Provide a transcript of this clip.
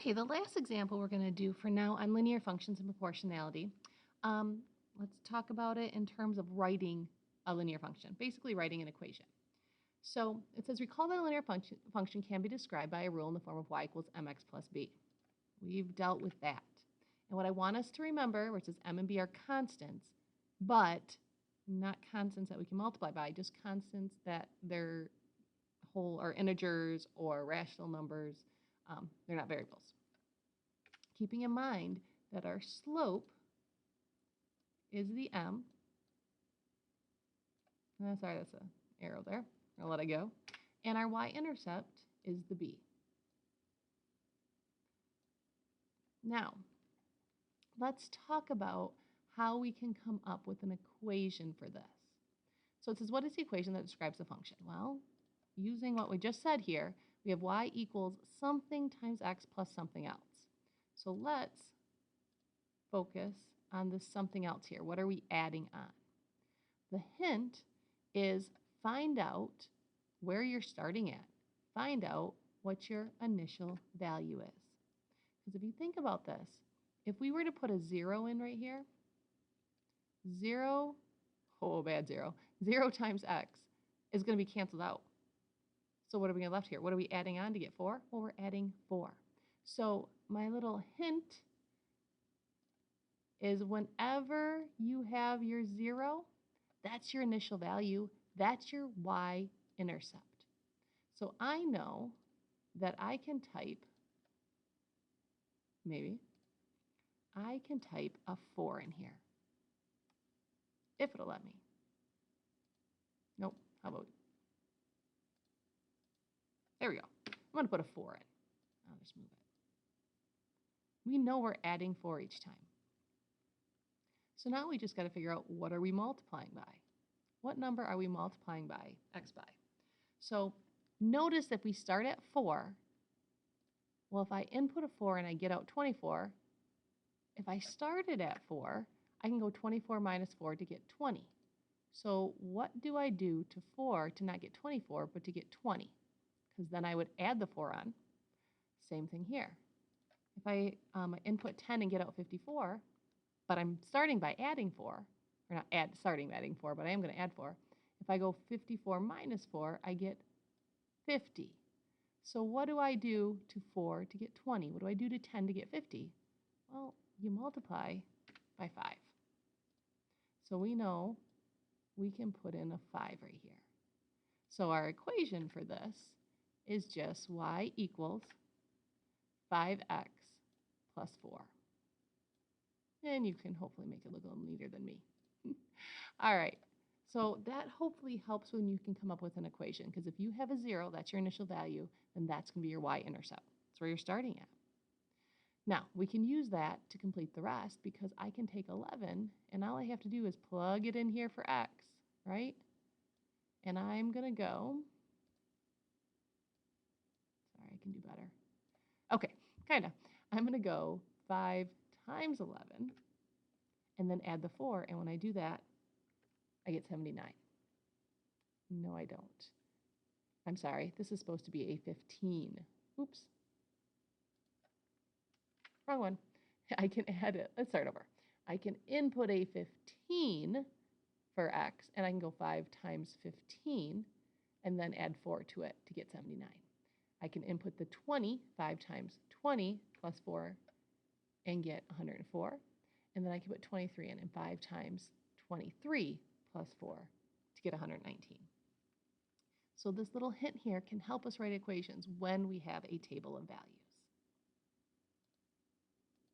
Okay, the last example we're going to do for now on linear functions and proportionality. Um, let's talk about it in terms of writing a linear function, basically writing an equation. So it says, recall that a linear function can be described by a rule in the form of y equals mx plus b. We've dealt with that. And what I want us to remember, which is m and b are constants, but not constants that we can multiply by, just constants that they're whole or integers or rational numbers. They're not variables. Keeping in mind that our slope is the m. Sorry, that's an arrow there. I'll let it go. And our y-intercept is the b. Now, let's talk about how we can come up with an equation for this. So it says, what is the equation that describes the function? Well, using what we just said here, we have y equals something times x plus something else. So let's focus on this something else here. What are we adding on? The hint is find out where you're starting at. Find out what your initial value is. Because if you think about this, if we were to put a 0 in right here, 0 times x is going to be canceled out. So what are we going to left here? What are we adding on to get 4? Well, we're adding 4. So my little hint is whenever you have your 0, that's your initial value. That's your y-intercept. So I know that I can type, a 4 in here. If it'll let me. Nope, how about, there we go. I'm going to put a 4 in. I'll just move it. We know we're adding 4 each time. So now we just got to figure out, what are we multiplying by? What number are we multiplying by x by? So notice if we start at 4, well, if I input a 4 and I get out 24, if I started at 4, I can go 24 minus 4 to get 20. So what do I do to 4 to not get 24, but to get 20? Because then I would add the 4 on. Same thing here. If I input 10 and get out 54, but I'm starting by adding 4, or not starting by adding 4, but I am going to add 4. If I go 54 minus 4, I get 50. So what do I do to 4 to get 20? What do I do to 10 to get 50? Well, you multiply by 5. So we know we can put in a 5 right here. So our equation for this is just y equals 5x plus 4. And you can hopefully make it look a little neater than me. All right, so that hopefully helps when you can come up with an equation, because if you have a 0, that's your initial value, then that's going to be your y-intercept. That's where you're starting at. Now, we can use that to complete the rest, because I can take 11, and all I have to do is plug it in here for x, right? And I'm going to go, sorry, I can do better. Okay, kind of. I'm going to go 5 times 11, and then add the 4, and when I do that, I get 79. No, I don't. I'm sorry, this is supposed to be a 15. Oops. Wrong one. I can add it. Let's start over. I can input a 15 for x, and I can go 5 times 15, and then add 4 to it to get 79. I can input the 20, 5 times 20 plus 4, and get 104. And then I can put 23 in, and 5 times 23 plus 4 to get 119. So this little hint here can help us write equations when we have a table of values.